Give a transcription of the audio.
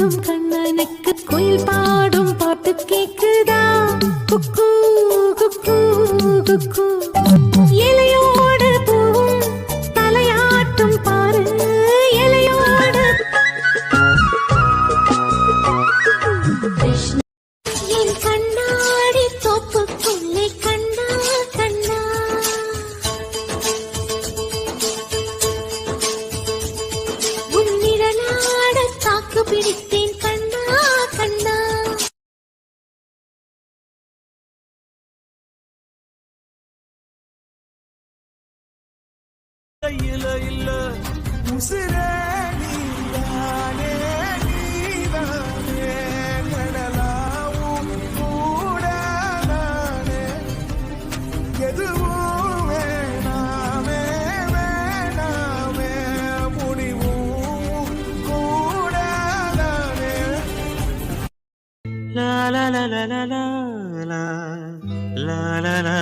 போடும் கண்ணனுக்கு குயில் பாடும் பாட்டு கேக்குதா? குக்கு குக்கு குக்கு. இலையோடு பூவும் தலையாட்டும் பாரு, இலையோடு. என் கண்ணாடி தோப்புக்குள்ளே கண்ணா கண்ணா, உன் நிழலாட தாக்கு பிடித்தேன் கண்ணா கண்ணா. இல்ல இல்ல உசிரே நீதானே நீதானே கடலாவும் கூட நானே எதுவும் வேணாமே வேணாமே முடிவும் கூட நானே. லா லா லா லா லா லா லா லா லா.